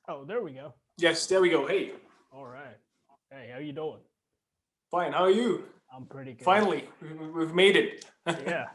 Oh, there we go. Yes, there we go. Hey, All right. Hey, how you doing? fine. How are you? I'm pretty good. Finally, we've made it. Yeah.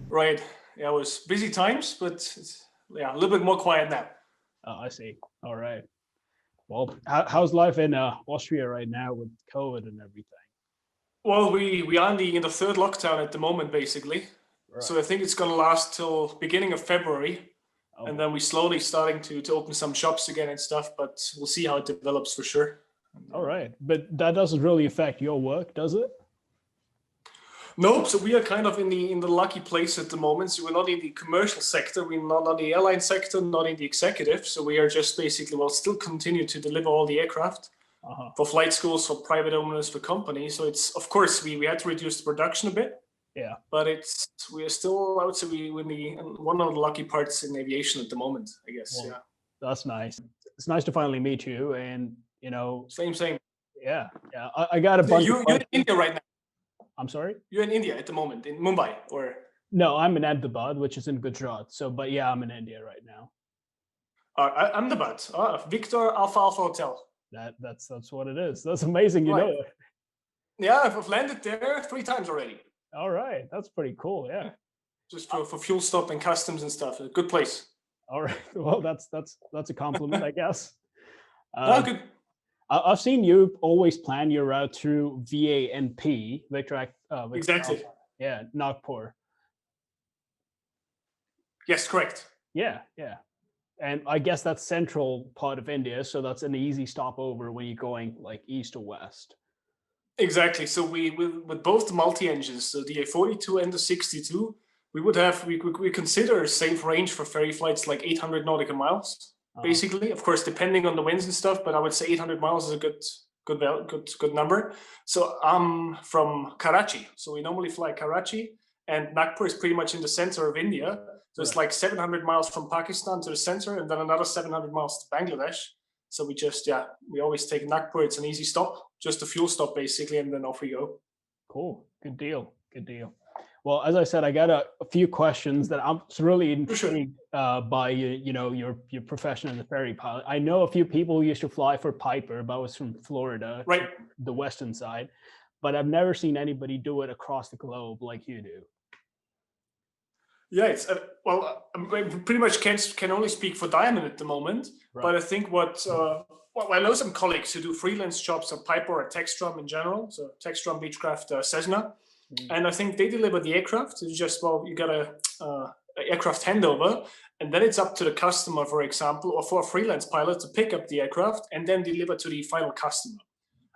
Right. Yeah, it was busy times, but it's, yeah, a little bit more quiet now. Oh, I see. All right. Well, how's life in Austria right now with COVID and everything? Well, we are in the third lockdown at the moment, basically. So Right. I think it's gonna last till beginning of February, and Oh, then we slowly starting to open some shops again and stuff. But we'll see how it develops for sure. And, all right. But that doesn't really affect your work, does it? Nope. So we are kind of in the lucky place at the moment. So we're not in the commercial sector. We're not on the airline sector, not in the executive. So we are just basically, well, still continue to deliver all the aircraft Uh-huh. for flight schools, for private owners, for companies. So it's, of course, we had to reduce the production a bit, Yeah. but we are still, I would say, we're in one of the lucky parts in aviation at the moment, I guess. Well, Yeah. that's nice. It's nice to finally meet you. And Same. yeah, yeah. I got a So bunch of you're in questions. India right now. I'm sorry. You're in India at the moment, in Mumbai, or No, I'm in Ahmedabad, which is in Gujarat. So, but yeah, I'm in India right now. Ahmedabad. Victor Alpha Alpha Hotel. That's what it is. That's amazing. You Right. know it. Yeah, I've landed there 3 times already. All right. That's pretty cool. Yeah. Just for fuel stop and customs and stuff. A good place. All right. Well, that's a compliment, I guess. Oh, Um, good. I've seen you always plan your route through VANP, Victor Exactly. Alpha. Yeah, Nagpur. Yes, correct. Yeah, yeah. And I guess that's central part of India, so that's an easy stopover when you're going like east or west. Exactly. So we with both the multi engines, so the A42 and the 62, we would have we consider a safe range for ferry flights like 800 nautical miles, Uh, basically. Of course, depending on the winds and stuff, but I would say 800 miles is a good number. So I'm from Karachi, so we normally fly Karachi, and Nagpur is pretty much in the center of India. So it's right. like 700 miles from Pakistan to the center, and then another 700 miles to Bangladesh. So we always take Nagpur. It's an easy stop, just a fuel stop basically, and then off we go. Cool. Good deal. Good deal. Well, as I said, I got a few questions that I'm really For sure. intrigued by your profession as a ferry pilot. I know a few people who used to fly for Piper, but I was from Florida, Right. the western side, but I've never seen anybody do it across the globe like you do. Yeah, it's I pretty much can only speak for Diamond at the moment, but Right. I think well, I know some colleagues who do freelance jobs at Piper or at Textron in general, so Textron Beechcraft Cessna, Mm. and I think they deliver the aircraft. It's just, well, you got a aircraft handover, and then it's up to the customer, for example, or for a freelance pilot to pick up the aircraft and then deliver to the final customer.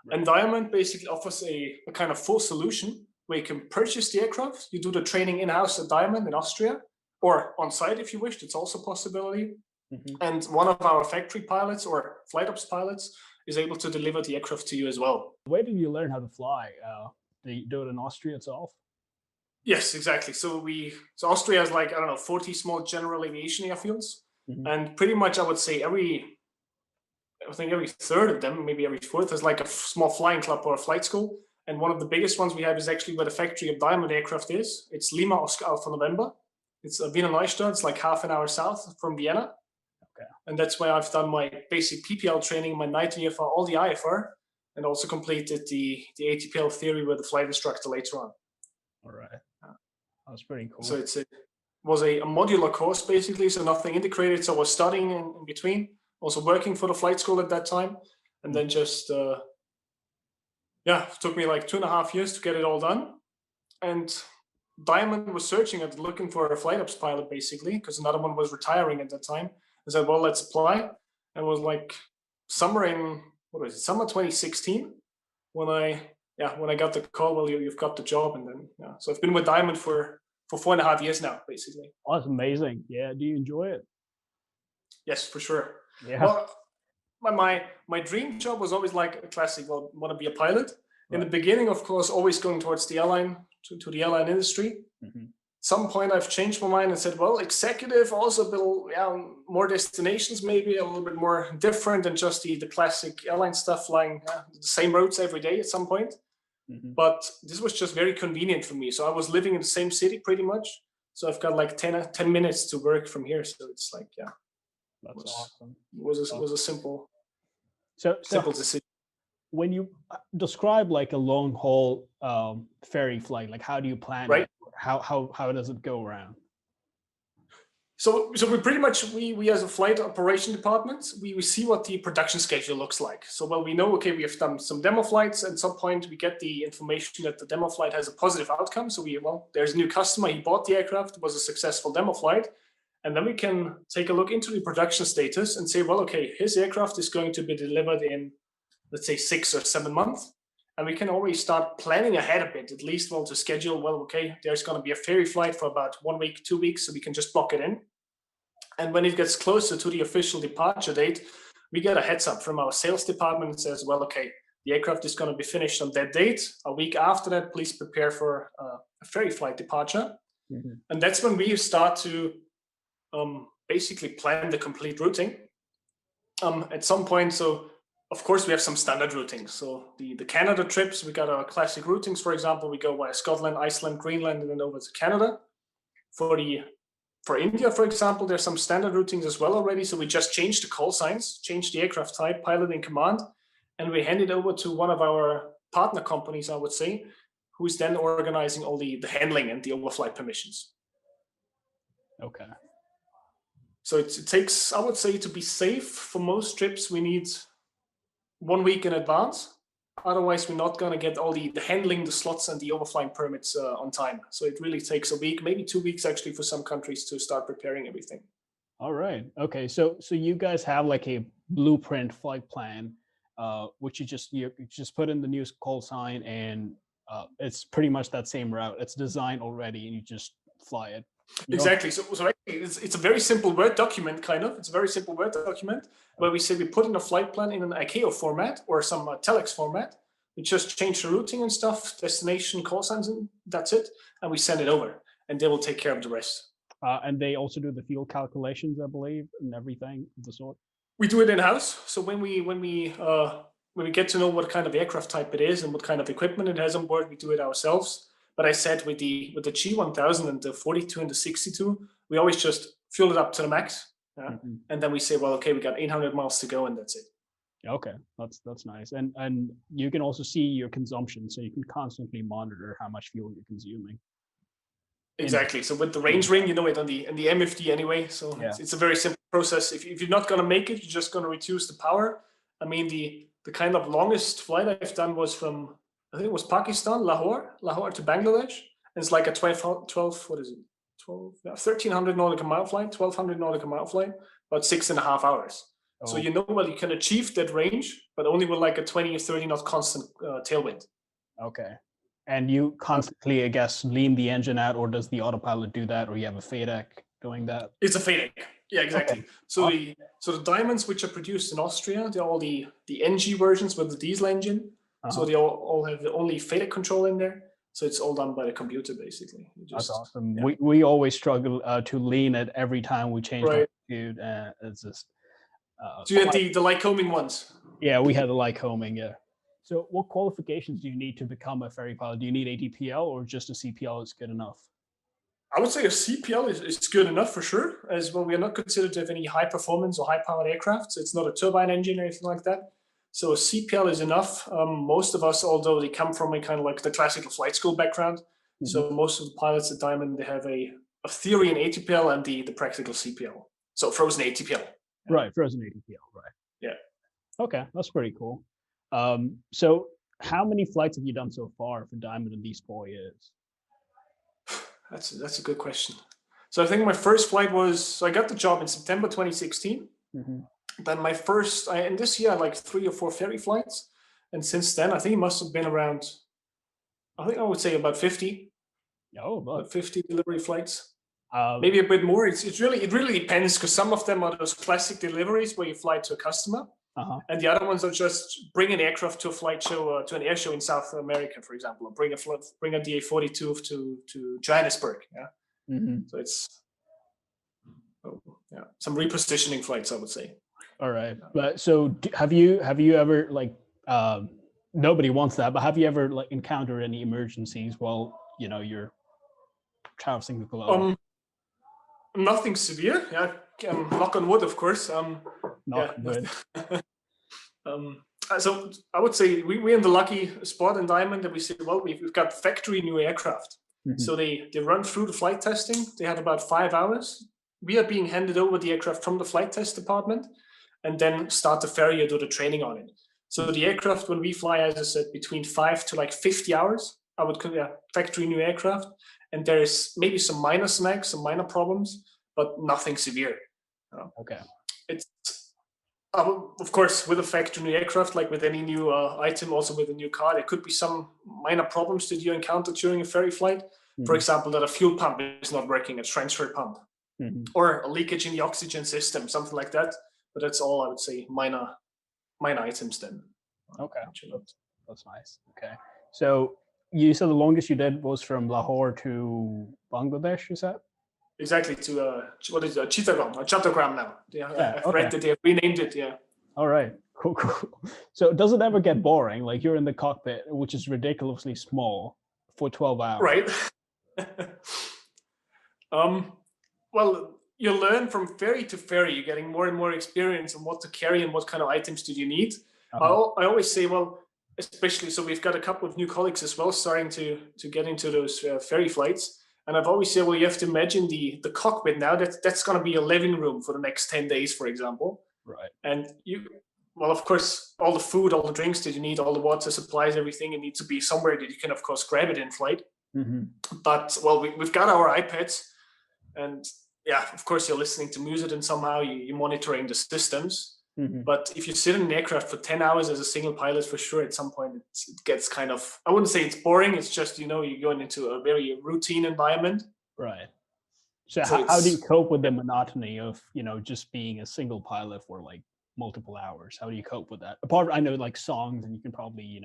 Right. And Diamond basically offers a kind of full solution where you can purchase the aircraft. You do the training in-house at Diamond in Austria, or on site if you wish. It's also a possibility. Mhm. And one of our factory pilots or flight ops pilots is able to deliver the aircraft to you as well. Where did you learn how to fly? Do you do it in Austria itself? Yes, exactly. So Austria has, like, I don't know, 40 small general aviation airfields, Mhm. and pretty much I would say I think every third of them, maybe every fourth, is like a small flying club or a flight school. And one of the biggest ones we have is actually where the factory of Diamond Aircraft is. It's Lima Oscar Alpha November. It's Wiener Neustadt. It's like half an hour south from Vienna. Okay. And that's where I've done my basic PPL training, my night VFR, all the IFR, and also completed the ATPL theory with the flight instructor later on. All right. That's pretty cool. So it was a modular course basically, so nothing integrated. So I was studying in between, also working for the flight school at that time, and then just it took me like 2.5 years to get it all done. And Diamond was searching and looking for a flight ops pilot basically, because another one was retiring at that time. I said, well, let's apply. And it was like summer 2016 when I got the call. Well, you've got the job, and then so I've been with Diamond for for 4.5 years now, basically. Oh, that's amazing. Yeah. Do you enjoy it? Yes, for sure. Yeah. Well, my dream job was always like a classic. Well, want to be a pilot. In the Right. beginning, of course, always going towards the airline to the airline industry. Mhm. Some point I've changed my mind and said, well, executive also a little, yeah, more destinations, maybe a little bit more different than just the classic airline stuff, flying the same routes every day at some point. Mhm. But this was just very convenient for me. So I was living in the same city pretty much. So I've got like 10 minutes to work from here. So it's like, yeah, That's was awesome. was a simple So decision. when you describe like a long haul ferry flight, like how do you plan Right. it? How does it go around? So we pretty much we as a flight operation department, we see what the production schedule looks like. So well, we know, okay, we have done some demo flights. At some point, we get the information that the demo flight has a positive outcome. So there's a new customer, he bought the aircraft, it was a successful demo flight. And then we can take a look into the production status and say, well, okay, his aircraft is going to be delivered in, let's say, 6 or 7 months. And we can always start planning ahead a bit, at least, well, to schedule, well, okay, there's going to be a ferry flight for about 1 week, 2 weeks, so we can just block it in. And when it gets closer to the official departure date, we get a heads up from our sales department and says, well, okay, the aircraft is going to be finished on that date. A week after that, please prepare for a ferry flight departure. Mhm. And that's when we start to basically plan the complete routing. At some point, so of course we have some standard routings. So the Canada trips, we got our classic routings. For example, we go via Scotland, Iceland, Greenland, and then over to Canada. For India, for example, there's some standard routings as well already. So we just change the call signs, change the aircraft type, pilot in command, and we hand it over to one of our partner companies, I would say, who's then organizing all the handling and the overflight permissions. Okay. So it takes, I would say, to be safe for most trips, we need 1 week in advance. Otherwise, we're not going to get all the handling, the slots, and the overflying permits on time. So it really takes a week, maybe 2 weeks actually, for some countries to start preparing everything. All right. Okay. So you guys have like a blueprint flight plan, which you just put in the new call sign, and it's pretty much that same route. It's designed already, and you just fly it. Exactly. So actually, it's a very simple Word document, kind of. It's a very simple Word document where we say we put in a flight plan in an ICAO format or some telex format. We just change the routing and stuff, destination, call signs, and that's it. And we send it over, and they will take care of the rest. And they also do the fuel calculations, I believe, and everything of the sort. We do it in house. So when we get to know what kind of aircraft type it is and what kind of equipment it has on board, we do it ourselves. But I said with the G1000 and the 42 and the 62, we always just fuel it up to the max, Mhm. and then we say, well, okay, we got 800 miles to go, and that's it. Okay, that's nice, and you can also see your consumption, so you can constantly monitor how much fuel you're consuming. Exactly. So with the range ring, you know it on the MFD anyway. So Yeah. it's a very simple process. If you're not going to make it, you're just going to reduce the power. I mean, the kind of longest flight I've done was from, I think it was Pakistan, Lahore to Bangladesh. And it's like a 12 what is it? 12, yeah, 1300 nautical mile flight, 1200 nautical mile flight, about 6.5 hours. So Oh, you know, well, you can achieve that range, but only with like a 20 or 30 knot constant tailwind. okay. And you constantly, I guess, lean the engine out, or does the autopilot do that, or you have a FADEC doing that? It's a FADEC. Yeah, exactly. Okay. So Awesome. the diamonds which are produced in Austria, they're all the NG versions with the diesel engine. So Uh-huh. they all have the only FADEC control in there. So it's all done by the computer, basically. That's awesome. Yeah. We always struggle to lean it every time we change Right. altitude. It's just So you had the Lycoming ones. yeah, we had a Lycoming, yeah. So what qualifications do you need to become a ferry pilot? Do you need ATPL, or just a CPL is good enough? I would say a CPL is good enough for sure, as well. We are not considered to have any high performance or high powered aircraft. So it's not a turbine engine or anything like that. So a CPL is enough. Most of us, although they come from a kind of like the classical flight school background, Mhm. so most of the pilots at Diamond, they have a theory in ATPL and the practical CPL. So frozen ATPL. Right, frozen ATPL, right. Yeah. Okay, that's pretty cool. So how many flights have you done so far for Diamond in these 4 years? That's a good question. So I think my first flight was, so I got the job in September 2016. Mm-hmm. Then my first, and this year I like 3 or 4 ferry flights. And since then, I think it must have been around, I think I would say about 50. Oh, about look. 50 delivery flights. Um, Maybe a bit more. It really depends, because some of them are those classic deliveries where you fly to a customer, uh-huh. and the other ones are just bring an aircraft to a flight show, to an air show in South America, for example, or bring a DA-42 to Johannesburg. Yeah, Mhm. so it's some repositioning flights, I would say. All right. But so have you ever like nobody wants that, but have you ever like encountered any emergencies while you're traversing the globe? Um, Nothing severe. Yeah, knock on wood, of course. Yeah. Knock on wood. So I would say we're in the lucky spot in Diamond that we say, well, we've got factory new aircraft. Mhm. So they run through the flight testing. They have about 5 hours. We are being handed over the aircraft from the flight test department, and then start the ferry or do the training on it. So the aircraft, when we fly, as I said, between 5 to like 50 hours, I would call factory new aircraft. And there is maybe some minor snags, some minor problems, but nothing severe. Okay. It's of course, with a factory new aircraft, like with any new item, also with a new car, there could be some minor problems that you encounter during a ferry flight. For Mhm. example, that a fuel pump is not working, a transfer pump, Mhm. or a leakage in the oxygen system, something like that. But that's all, I would say, minor items then. Okay. Actually. That's nice. Okay. So you said the longest you did was from Lahore to Bangladesh, is that? Exactly, to what is it, Chittagong or Chattogram now. Yeah, Yeah. I've Okay. read that they have renamed it. Yeah. All right. Cool, cool. So does it ever get boring? Like you're in the cockpit, which is ridiculously small, for 12 hours. Right. um, well, you learn from ferry to ferry. You're getting more and more experience on what to carry and what kind of items do you need. Uh-huh. I always say, well, especially, so we've got a couple of new colleagues as well starting to get into those ferry flights. And I've always said, well, you have to imagine the cockpit now. That's going to be a living room for the next 10 days, for example. Right. And well, of course, all the food, all the drinks that you need, all the water supplies, everything, it needs to be somewhere that you can, of course, grab it in flight. Mm-hmm. But, well, we've got our iPads, and yeah, of course, you're listening to music, and somehow you're monitoring the systems. Mm-hmm. But if you sit in an aircraft for 10 hours as a single pilot, for sure, at some point, it gets kind of, I wouldn't say it's boring. It's just, you're going into a very routine environment. Right. So, So how do you cope with the monotony of, just being a single pilot for like multiple hours? How do you cope with that? Apart, I know like songs, and you can probably,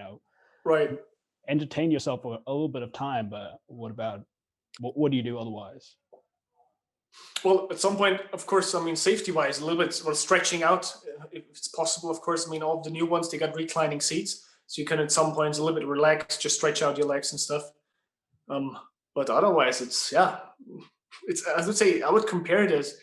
right. entertain yourself for a little bit of time, but what do you do otherwise? Well, at some point, of course, I mean, safety-wise, a little bit, well, stretching out, if it's possible, of course. I mean, all the new ones, they got reclining seats. So you can, at some points, a little bit relax, just stretch out your legs and stuff. But otherwise, it's, I would say, I would compare it as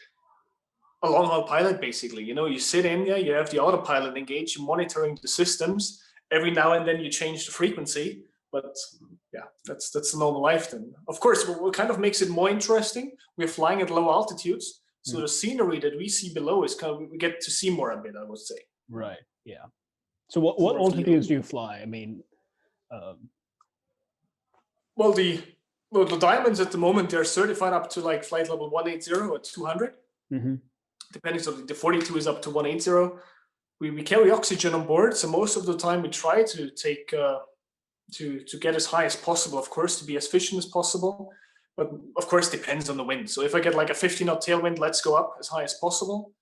a long-haul pilot, basically. You sit in there, you have the autopilot engaged, you're monitoring the systems. Every now and then you change the frequency, but yeah, that's the normal life then. Of course, what kind of makes it more interesting, we're flying at low altitudes, so the scenery that we see below is kind of, we get to see more a bit, I would say. Right. Yeah. So what altitudes do you fly? I mean, well, the diamonds at the moment, they're certified up to like flight level 180 or 200. mm-hmm. Depending, so the 42 is up to 180. We carry oxygen on board, so most of the time we try to take to get as high as possible, of course, to be as efficient as possible. But of course, depends on the wind. So if I get like a 50-knot tailwind, let's go up as high as possible.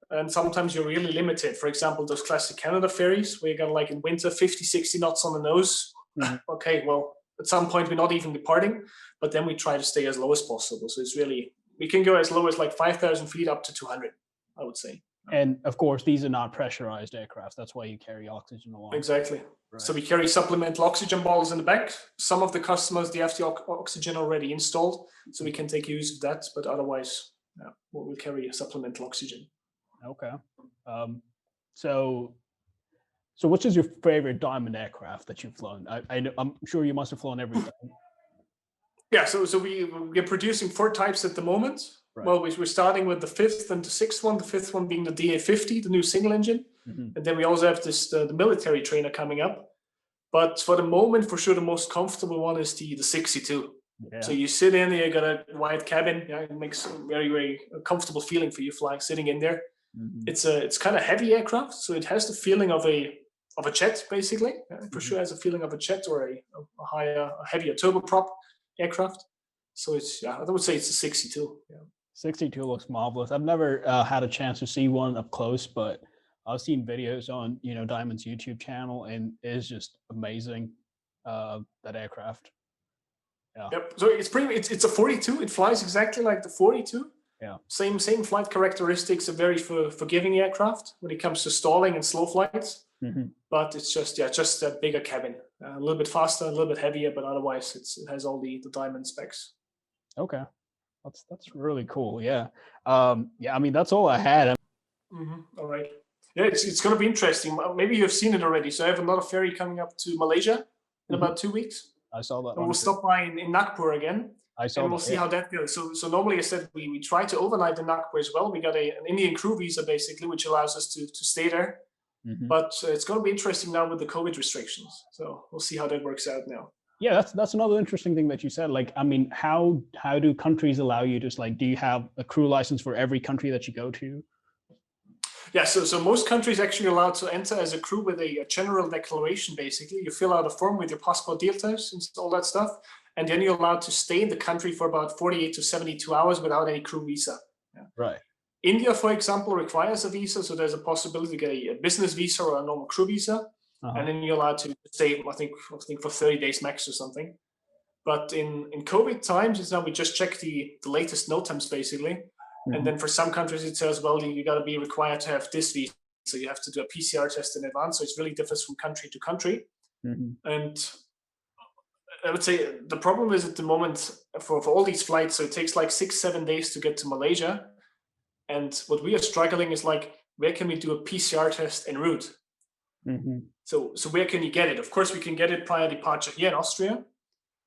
And sometimes you're really limited. For example, those classic Canada ferries, where you got like in winter 50, 60 knots on the nose. Mm-hmm. Okay, well, at some point we're not even departing, but then we try to stay as low as possible. So it's really, we can go as low as like 5,000 feet up to 200, I would say. And of course, these are not pressurized aircraft. That's why you carry oxygen along. Exactly. Right. So we carry supplemental oxygen bottles in the back. Some of the customers, they have the oxygen already installed, so we can take use of that. But otherwise, we'll carry supplemental oxygen. Okay. So which is your favorite Diamond aircraft that you've flown? I'm sure you must have flown everything. Yeah, so we're producing 4 types at the moment. Right. Well, we're starting with the 5th and the 6th one. The 5th one being the DA-50, the new single engine, and then we also have the military trainer coming up. But for the moment, for sure, the most comfortable one is the 62. Yeah. So you sit in, you got a wide cabin. Yeah, it makes a very, very comfortable feeling for you flying, sitting in there. Mm-hmm. It's kind of heavy aircraft, so it has the feeling of a jet, basically. For sure, has a feeling of a jet or a heavier turboprop aircraft. So it's, yeah, I would say it's a 62. Yeah. 62 looks marvelous. I've never had a chance to see one up close, but I've seen videos on Diamond's YouTube channel, and it's just amazing. That aircraft. Yeah. Yep. So it's a 42. It flies exactly like the 42. Yeah. Same flight characteristics. A very forgiving aircraft when it comes to stalling and slow flights. Mm-hmm. But it's just a bigger cabin, a little bit faster, a little bit heavier, but otherwise it has all the Diamond specs. Okay, that's really cool. Yeah. Yeah. I mean, that's all I had. All right. Yeah, it's going to be interesting. Maybe you've seen it already. So I have another ferry coming up to Malaysia in about 2 weeks. I saw that. And we'll stop by in Nagpur again. I saw and we'll that, see how that goes. So normally I said we try to overnight in Nagpur as well. We got an Indian crew visa basically, which allows us to stay there. Mm-hmm. But it's going to be interesting now with the COVID restrictions. So we'll see how that works out now. Yeah, that's another interesting thing that you said. Like, I mean, how do countries allow you to, like, do you have a crew license for every country that you go to? Yeah, so most countries actually allowed to enter as a crew with a general declaration, basically. You fill out a form with your passport details and all that stuff, and then you're allowed to stay in the country for about 48 to 72 hours without any crew visa. Yeah. Right. India, for example, requires a visa, so there's a possibility to get a business visa or a normal crew visa, and then you're allowed to stay, I think for 30 days max or something. But in COVID times, it's now we just check the latest NOTAMs, basically. And then for some countries, it says, well, you got to be required to have this visa. So you have to do a PCR test in advance. So it's really differs from country to country. And I would say the problem is at the moment for all these flights, so it takes like 6-7 days to get to Malaysia. And what we are struggling is like, where can we do a PCR test en route? So where can you get it? Of course, we can get it prior departure here in Austria,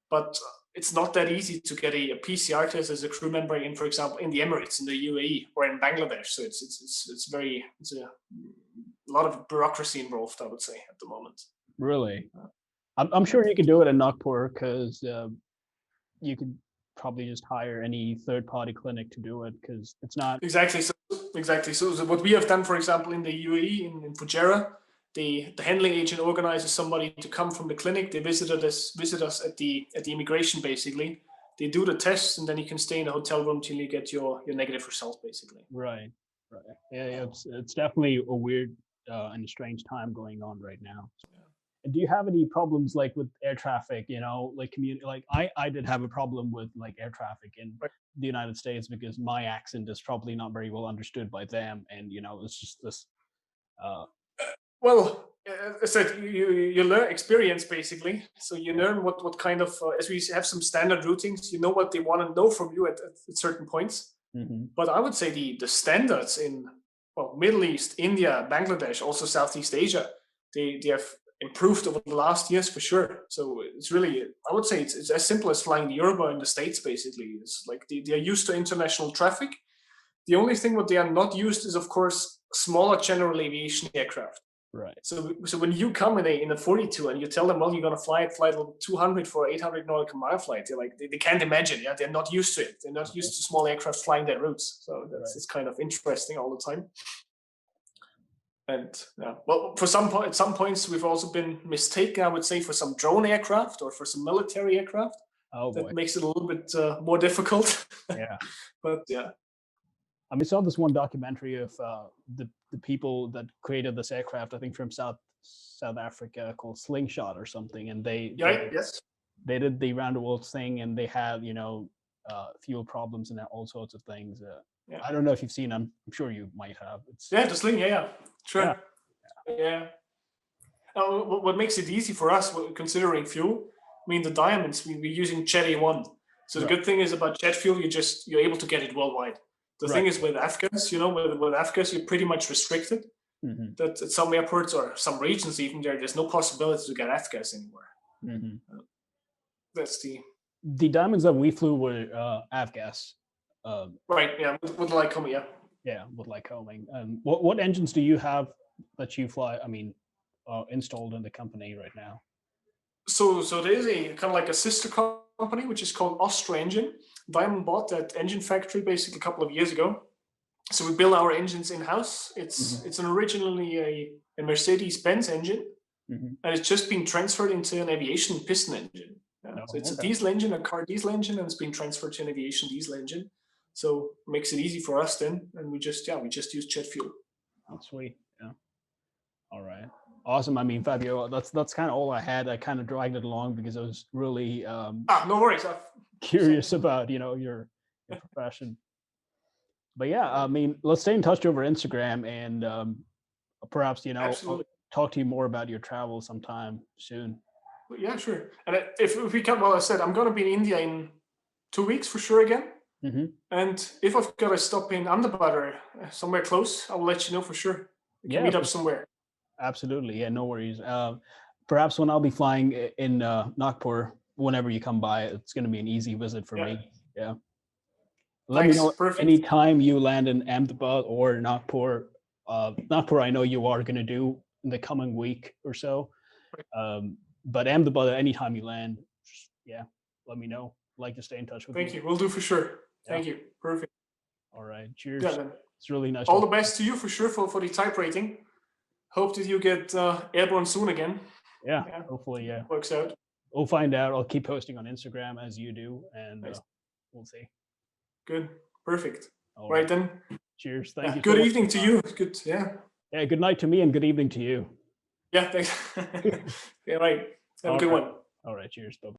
but it's not that easy to get a PCR test as a crew member in, for example, in the Emirates, in the UAE, or in Bangladesh. So it's a lot of bureaucracy involved, I would say, at the moment. Really? I'm sure you can do it in Nagpur because you could probably just hire any third-party clinic to do it because it's not exactly. So what we have done, for example, in the UAE, in Fujairah, the handling agent organizes somebody to come from the clinic. They visit us at the immigration, basically. They do the tests, and then you can stay in a hotel room till you get your negative result, basically. Right. Yeah, it's definitely a weird and a strange time going on right now. And do you have any problems like with air traffic? Like community, like I did have a problem with like air traffic in the United States because my accent is probably not very well understood by them, and it's just this. Well, as I said, you learn experience, basically. So you learn what kind of, as we have some standard routings, you know what they want to know from you at certain points. But I would say the standards in Middle East, India, Bangladesh, also Southeast Asia, they have improved over the last years for sure. So it's really, I would say it's as simple as flying the Europa in the States, basically. It's like they are used to international traffic. The only thing what they are not used is, of course, smaller general aviation aircraft. Right. So when you come in a 42 and you tell them, well, you're going to fly flight level 200 for 800 nautical mile flight, they're like, they can't imagine. Yeah, they're not used to it. They're not used to small aircraft flying their routes. So it's kind of interesting all the time. And well, at some points we've also been mistaken, I would say, for some drone aircraft or for some military aircraft. That makes it a little bit more difficult. Yeah. But yeah. I saw this one documentary of the people that created this aircraft, I think from South Africa, called Slingshot or something, and they did the round the world thing, and they had fuel problems and all sorts of things. I don't know if you've seen them. I'm sure you might have. The Sling, sure, yeah. What makes it easy for us, considering fuel? I mean, the Diamonds we're using Jet A1. So the good thing is about jet fuel, you're able to get it worldwide. The thing is with AFGAS, with AFGAS, you're pretty much restricted. That at some airports or some regions even there's no possibility to get AFGAS anymore. That's the Diamonds that we flew were AFGAS. Right. Yeah. With Lycoming. Yeah. Yeah, with Lycoming. What engines do you have that you fly? Installed in the company right now. So there is a kind of like a sister company which is called Austria Engine. Diamond bought that engine factory basically a couple of years ago. So we build our engines in-house. It's originally a Mercedes-Benz engine, and it's just been transferred into an Aviation piston engine. Yeah. No, So it's a okay. diesel engine, a car diesel engine, and it's being transferred to an aviation diesel engine. So it makes it easy for us then, and we just use jet fuel. Oh, sweet. Yeah. All right. Awesome. I mean, Fabio, that's kind of all I had. I kind of dragged it along because I was really No worries. curious about, your profession. But yeah, I mean, let's stay in touch over Instagram and perhaps, I'll Absolutely. talk to you more about your travel sometime soon. Yeah, sure. And if we can, well, I said I'm going to be in India in 2 weeks for sure again. Hmm. And if I've got to stop in Ahmedabad or somewhere close, I will let you know for sure. We can Yeah, meet up somewhere. absolutely. Yeah, no worries. Perhaps when I'll be flying in Nagpur, whenever you come by, it's going to be an easy visit for Yeah. me. Yeah. Let me Thanks. know Perfect. anytime you land in Ahmedabad or Nagpur. Nagpur, I know you are going to do in the coming week or so. But Ahmedabad, anytime you land, just, yeah, let me know. Like to stay in touch with Thank you. you. We'll do for sure. Yeah. Thank you. Perfect. All right. Yeah, Cheers. then. It's really nice All the talking. best to you for sure for the type rating. Hope that you get airborne soon again. Yeah. Yeah. Hopefully, yeah. Works out. We'll find out. I'll keep posting on Instagram as you do, and Nice. we'll see. Good. Perfect. All Right right. then. Cheers. Thank Yeah. you so Good much. evening to you. Good. Yeah. Yeah. Good night to me, and good evening to you. Yeah. Thanks. Yeah. Right. Have a All good right. one. All right. Cheers. Bye.